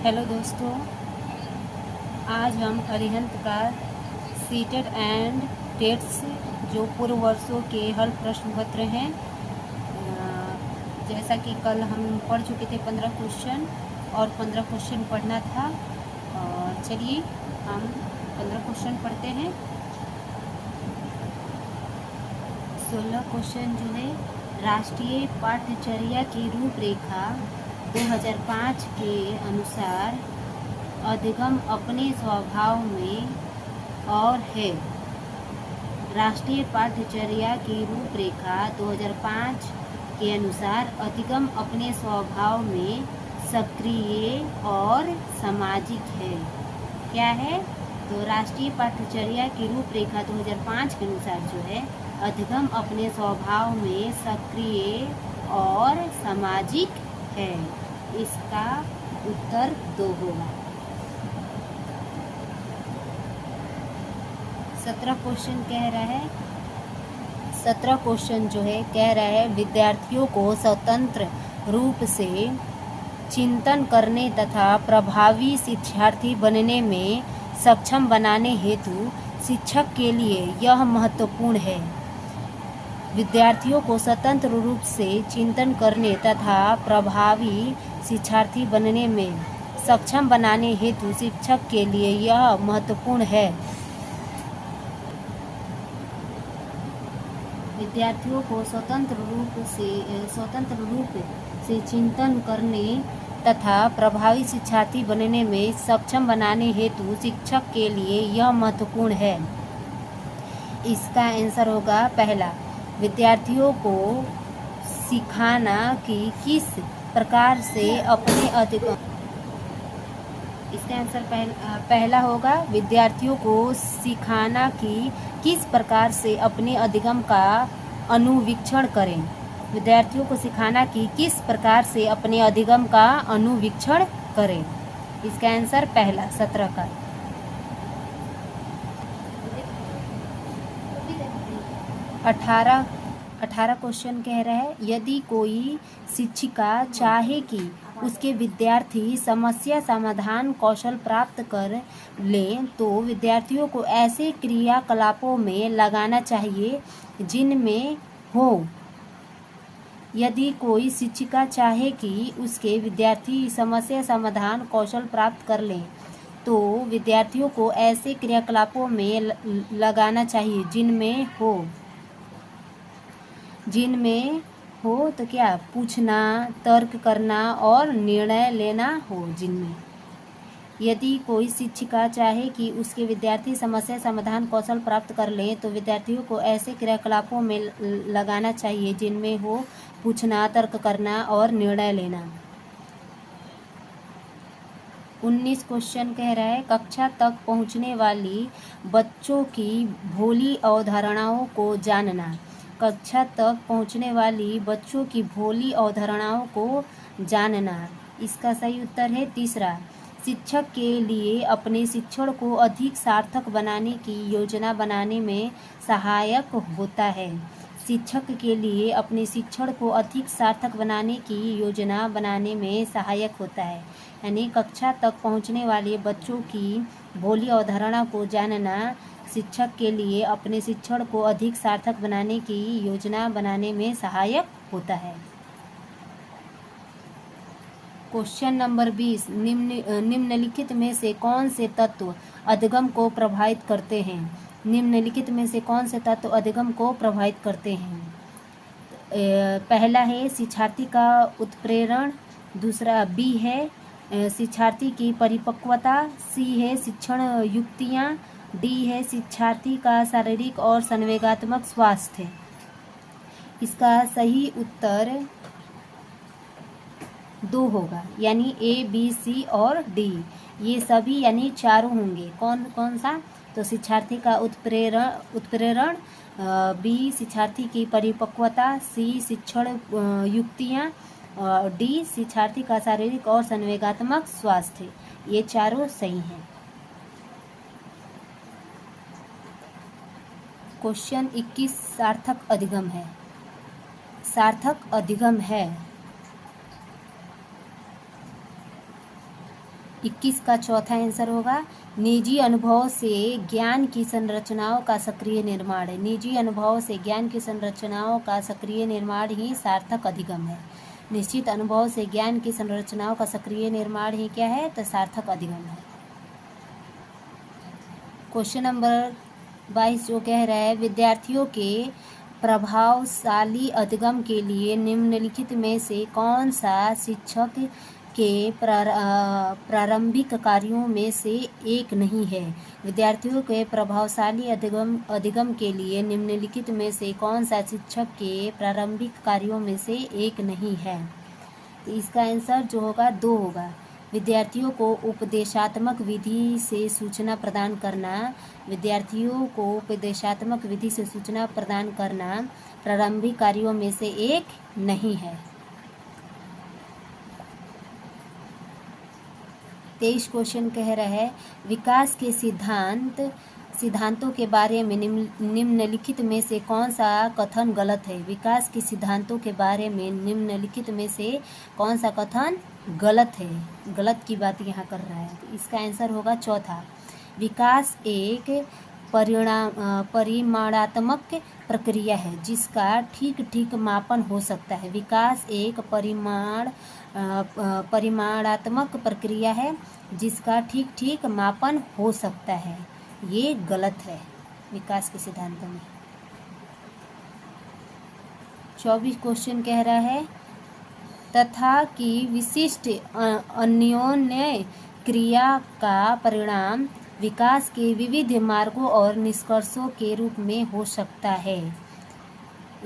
Hello दोस्तों, आज हम अरिहंत का सीटेट एंड टेट्स जो पूर्व वर्षों के हल प्रश्न पत्र हैं, जैसा कि कल हम पढ़ चुके थे 15 क्वेश्चन और 15 क्वेश्चन पढ़ना था। और चलिए हम 15 क्वेश्चन पढ़ते हैं। 16 क्वेश्चन जो है, राष्ट्रीय पाठ्यचर्या की रूपरेखा 2005 के अनुसार अधिगम अपने स्वभाव में और है। राष्ट्रीय पाठ्यचर्या की रूपरेखा 2005 के अनुसार अधिगम अपने स्वभाव में सक्रिय और सामाजिक है। क्या है? तो राष्ट्रीय पाठ्यचर्या की रूपरेखा 2005 के अनुसार जो है, अधिगम अपने स्वभाव में सक्रिय और सामाजिक है। इसका उत्तर 2 होगा। 17 क्वेश्चन कह रहा है, 17 क्वेश्चन जो है कह रहा है, विद्यार्थियों को स्वतंत्र रूप से चिंतन करने तथा प्रभावी शिक्षार्थी बनने में सक्षम बनाने हेतु शिक्षक के लिए यह महत्वपूर्ण है। विद्यार्थियों को स्वतंत्र रूप से चिंतन करने तथा प्रभावी शिक्षार्थी बनने में सक्षम बनाने हेतु शिक्षक के लिए यह महत्वपूर्ण है। विद्यार्थियों को स्वतंत्र रूप से चिंतन करने तथा प्रभावी शिक्षार्थी बनने में सक्षम बनाने हेतु शिक्षक के लिए यह महत्वपूर्ण है। इसका आंसर होगा पहला, विद्यार्थियों को सिखाना कि किस प्रकार से अपने अधिगम। इसका आंसर पहला होगा, विद्यार्थियों को सिखाना कि किस प्रकार से अपने अधिगम का अनुवीक्षण करें। विद्यार्थियों को सिखाना कि किस प्रकार से अपने अधिगम का अनुवीक्षण करें। इसका आंसर पहला 17 का। 18 क्वेश्चन कह रहा है, यदि कोई शिक्षिका चाहे कि उसके विद्यार्थी समस्या समाधान कौशल प्राप्त कर लें, तो विद्यार्थियों को ऐसे क्रियाकलापों में लगाना चाहिए जिनमें हो। यदि कोई शिक्षिका चाहे कि उसके विद्यार्थी समस्या समाधान कौशल प्राप्त कर लें, तो विद्यार्थियों को ऐसे क्रियाकलापों में लगाना चाहिए जिनमें हो तो क्या, पूछना, तर्क करना और निर्णय लेना हो। जिनमें यदि कोई शिक्षिका चाहे कि उसके विद्यार्थी समस्या समाधान कौशल प्राप्त कर लें, तो विद्यार्थियों को ऐसे क्रियाकलापों में लगाना चाहिए जिनमें हो पूछना, तर्क करना और निर्णय लेना। 19 क्वेश्चन कह रहा है, कक्षा तक पहुंचने वाली बच्चों की भोली अवधारणाओं को जानना। कक्षा तक पहुंचने वाली बच्चों की भोली अवधारणाओं को जानना। इसका सही उत्तर है तीसरा, शिक्षक के लिए अपने शिक्षण को अधिक सार्थक बनाने की योजना बनाने में सहायक होता है। शिक्षक के लिए अपने शिक्षण को अधिक सार्थक बनाने की योजना बनाने में सहायक होता है। यानी कक्षा तक पहुंचने वाले बच्चों की भोली अवधारणा को जानना शिक्षक के लिए अपने शिक्षण को अधिक सार्थक बनाने की योजना बनाने में सहायक होता है। क्वेश्चन नंबर 20, निम्नलिखित में से कौन से तत्व अधिगम को प्रभावित करते हैं? निम्नलिखित में से कौन से तत्व अधिगम को प्रभावित करते हैं? पहला है शिक्षार्थी का उत्प्रेरण, दूसरा बी है शिक्षार्थी की परिपक्वता, सी है शिक्षण युक्तियाँ, डी है शिक्षार्थी का शारीरिक और संवेगात्मक स्वास्थ्य। इसका सही उत्तर 2 होगा, यानी ए, बी, सी और डी, ये सभी यानी चारों होंगे। कौन कौन सा? तो शिक्षार्थी का उत्प्रेरण, बी शिक्षार्थी की परिपक्वता, सी शिक्षण युक्तियाँ, डी शिक्षार्थी का शारीरिक और संवेगात्मक स्वास्थ्य। ये चारों सही हैं। क्वेश्चन 21, सार्थक अधिगम है। सार्थक अधिगम है 21 का चौथा आंसर होगा निजी अनुभव से ज्ञान की संरचनाओं का सक्रिय निर्माण है। निजी अनुभव से ज्ञान की संरचनाओं का सक्रिय निर्माण ही सार्थक अधिगम है। निश्चित अनुभव से ज्ञान की संरचनाओं का सक्रिय निर्माण ही क्या है, तो सार्थक अधिगम है। क्वेश्चन नंबर 22 जो कह रहा है विद्यार्थियों के प्रभावशाली अधिगम के लिए निम्नलिखित में से कौन सा शिक्षक के प्रारंभिक कार्यों में से एक नहीं है। विद्यार्थियों के प्रभावशाली अधिगम के लिए निम्नलिखित में से कौन सा शिक्षक के प्रारंभिक कार्यों में से एक नहीं है। तो इसका आंसर जो होगा 2 होगा। विद्यार्थियों को उपदेशात्मक विधि से सूचना प्रदान करना। विद्यार्थियों को उपदेशात्मक विधि से सूचना प्रदान करना प्रारंभिक कार्यों में से एक नहीं है। 23 क्वेश्चन कह रहा है विकास के सिद्धांतों के बारे में निम्नलिखित में से कौन सा कथन गलत है। विकास के सिद्धांतों के बारे में निम्नलिखित में से कौन सा कथन गलत है, गलत की बात यहाँ कर रहा है। तो इसका आंसर होगा चौथा। विकास एक परिमाणात्मक प्रक्रिया है जिसका ठीक मापन हो सकता है। विकास एक परिमाणात्मक प्रक्रिया है जिसका ठीक मापन हो सकता है। ये गलत है विकास के सिद्धांतों में। 24 क्वेश्चन कह रहा है तथा कि विशिष्ट अन्योन्य क्रिया का परिणाम विकास के विविध मार्गों और निष्कर्षों के रूप में हो सकता है।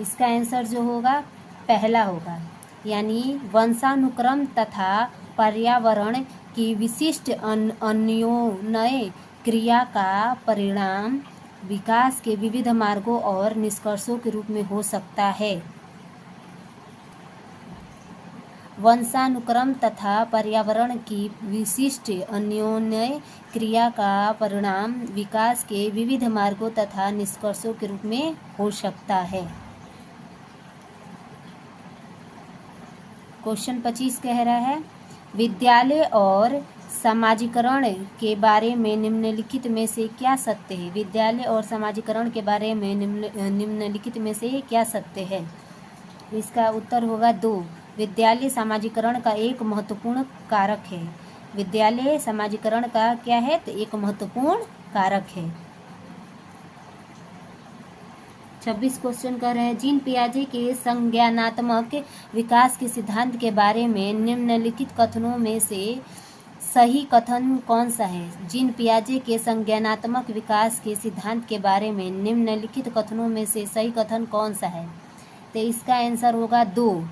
इसका आंसर जो होगा पहला होगा, यानी वंशानुक्रम तथा पर्यावरण की विशिष्ट अन्योन्य क्रिया का परिणाम विकास के विविध मार्गों और निष्कर्षों के रूप में हो सकता है। वंशानुक्रम तथा पर्यावरण की विशिष्ट अन्योन्य क्रिया का परिणाम विकास के विविध मार्गों तथा निष्कर्षों के रूप में हो सकता है। क्वेश्चन 25 कह रहा है विद्यालय और समाजीकरण के बारे में निम्नलिखित में से क्या सत्य है। विद्यालय और समाजीकरण के बारे में निम्नलिखित में से क्या सत्य है। इसका उत्तर होगा 2। विद्यालय समाजीकरण का एक महत्वपूर्ण कारक है। विद्यालय समाजीकरण का क्या है, तो एक महत्वपूर्ण कारक है। 26 क्वेश्चन कर रहे हैं जीन पियाजे के संज्ञानात्मक विकास के सिद्धांत के बारे में निम्नलिखित कथनों में से सही कथन कौन सा है। जीन पियाजे के संज्ञानात्मक विकास के सिद्धांत के बारे में निम्नलिखित कथनों में से सही कथन कौन सा है। तो इसका आंसर होगा 2।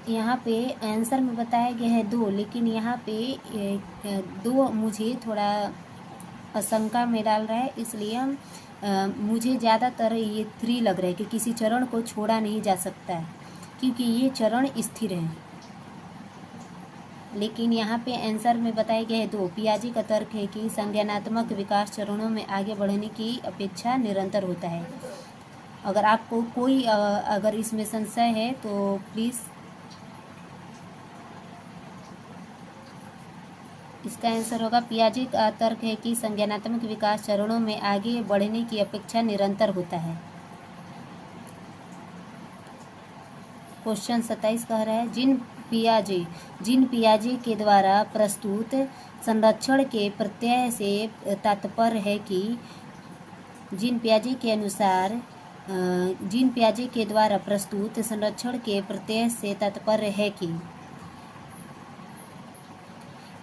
यहाँ पे आंसर में बताया गया है 2, लेकिन यहाँ पे 2 मुझे थोड़ा आशंका में डाल रहा है, इसलिए मुझे ज़्यादातर ये 3 लग रहा है कि किसी चरण को छोड़ा नहीं जा सकता है क्योंकि ये चरण स्थिर है। लेकिन यहाँ पे आंसर में बताया गया है 2। पियाजे का तर्क है कि संज्ञानात्मक विकास चरणों में आगे बढ़ने की अपेक्षा निरंतर होता है। अगर आपको कोई अगर इसमें संशय है तो प्लीज़ इसका आंसर होगा पियाजे का तर्क है कि संज्ञानात्मक विकास चरणों में आगे बढ़ने की अपेक्षा निरंतर होता है। क्वेश्चन 27 कह रहा है जीन पियाजे के द्वारा प्रस्तुत संरक्षण के प्रत्यय से तात्पर्य है कि जीन पियाजे के अनुसार जीन पियाजे के द्वारा प्रस्तुत संरक्षण के प्रत्यय से तात्पर्य है कि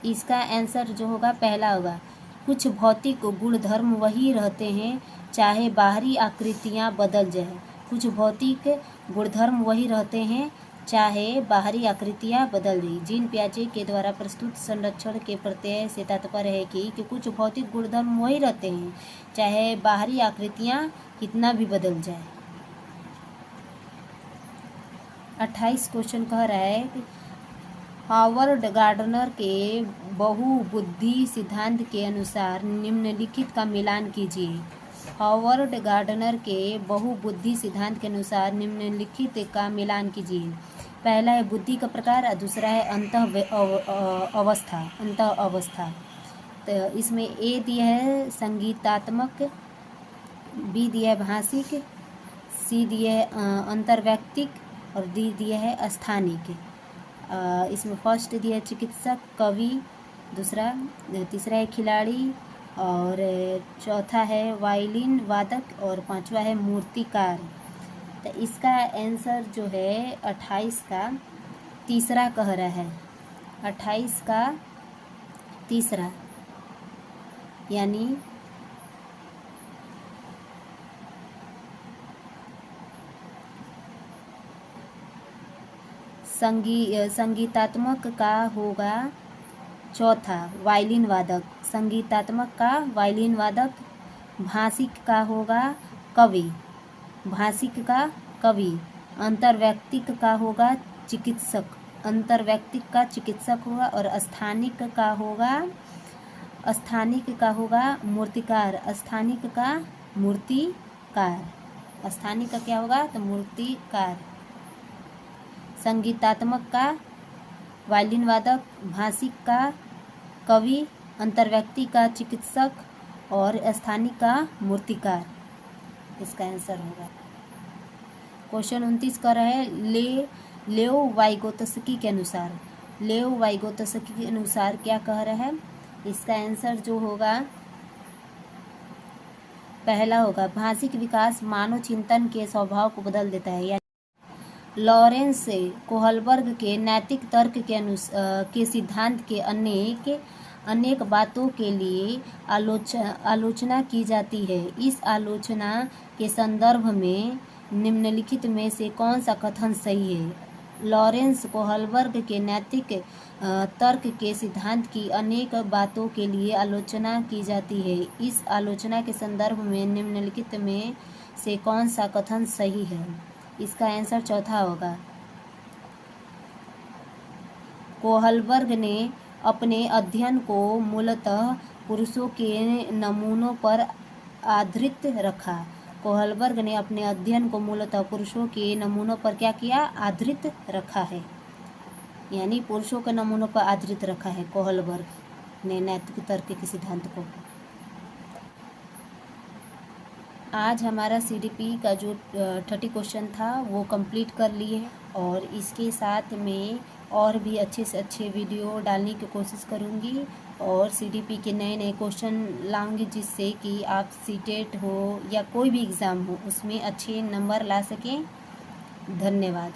इसका आंसर जो होगा पहला होगा कुछ भौतिक गुणधर्म वही रहते हैं चाहे बाहरी आकृतियां बदल जाए। कुछ भौतिक गुणधर्म वही रहते हैं चाहे बाहरी आकृतियां बदल जाए। जीन पियाजे के द्वारा प्रस्तुत संरक्षण के प्रत्यय से तात्पर्य है कि कुछ भौतिक गुणधर्म वही रहते हैं चाहे बाहरी आकृतियां कितना भी बदल जाए। 28 क्वेश्चन कह रहा है हार्वर्ड गार्डनर के बहुबुद्धि सिद्धांत के अनुसार निम्नलिखित का मिलान कीजिए। हार्वर्ड गार्डनर के बहुबुद्धि सिद्धांत के अनुसार निम्नलिखित का मिलान कीजिए। पहला है बुद्धि का प्रकार और दूसरा है अंत अवस्था। तो इसमें ए दिया है संगीतात्मक, बी दिया है भाषिक, सी दिया है अंतर्वैयक्तिक और डी दिया है स्थानिक। इसमें फर्स्ट दिया है चिकित्सक, कवि, तीसरा है खिलाड़ी और चौथा है वायलिन वादक और पांचवा है मूर्तिकार। तो इसका आंसर जो है 28 का तीसरा कह रहा है, 28 का तीसरा, यानी संगीतात्मक का होगा चौथा वायलिन वादक, संगीतात्मक का वायलिन वादक, भाषिक का होगा कवि, भाषिक का कवि, अंतर्वैयक्तिक का होगा चिकित्सक, अंतर्वैयक्तिक का चिकित्सक होगा और स्थानिक का होगा मूर्तिकार, स्थानिक का मूर्तिकार, स्थानिक का क्या होगा तो मूर्तिकार। संगीतात्मक का वायलिन वादक, भाषिक का कवि, अंतर्वैयक्तिक का चिकित्सक और स्थानिक का मूर्तिकार, इसका आंसर होगा। क्वेश्चन 29 कर रहा है लेओ वाइगोत्स्की के अनुसार, लेओ वाइगोत्स्की के अनुसार क्या कह रहा है, इसका आंसर जो होगा पहला होगा भाषिक विकास मानव चिंतन के स्वभाव को बदल देता है। लॉरेंस कोहलबर्ग के नैतिक तर्क के सिद्धांत के अनेक बातों के लिए आलोचना की जाती है। इस आलोचना के संदर्भ में निम्नलिखित में से कौन सा कथन सही है? लॉरेंस कोहलबर्ग के नैतिक तर्क के सिद्धांत की अनेक बातों के लिए आलोचना की जाती है। इस आलोचना के संदर्भ में निम्नलिखित में से कौन सा कथन सही है? इसका आंसर चौथा होगा। कोहलबर्ग ने अपने अध्ययन को मूलतः पुरुषों के नमूनों पर आधारित रखा। कोहलबर्ग ने अपने अध्ययन को मूलतः पुरुषों के नमूनों पर क्या किया? आधारित रखा है, यानी पुरुषों के नमूनों पर आधारित रखा है कोहलबर्ग ने नैतिक तर्क के सिद्धांत को। आज हमारा CDP का जो 30 क्वेश्चन था वो कंप्लीट कर लिए और इसके साथ में और भी अच्छे से अच्छे वीडियो डालने की कोशिश करूँगी और CDP के नए नए क्वेश्चन लाऊंगी, जिससे कि आप सीटेट हो या कोई भी एग्ज़ाम हो उसमें अच्छे नंबर ला सकें। धन्यवाद।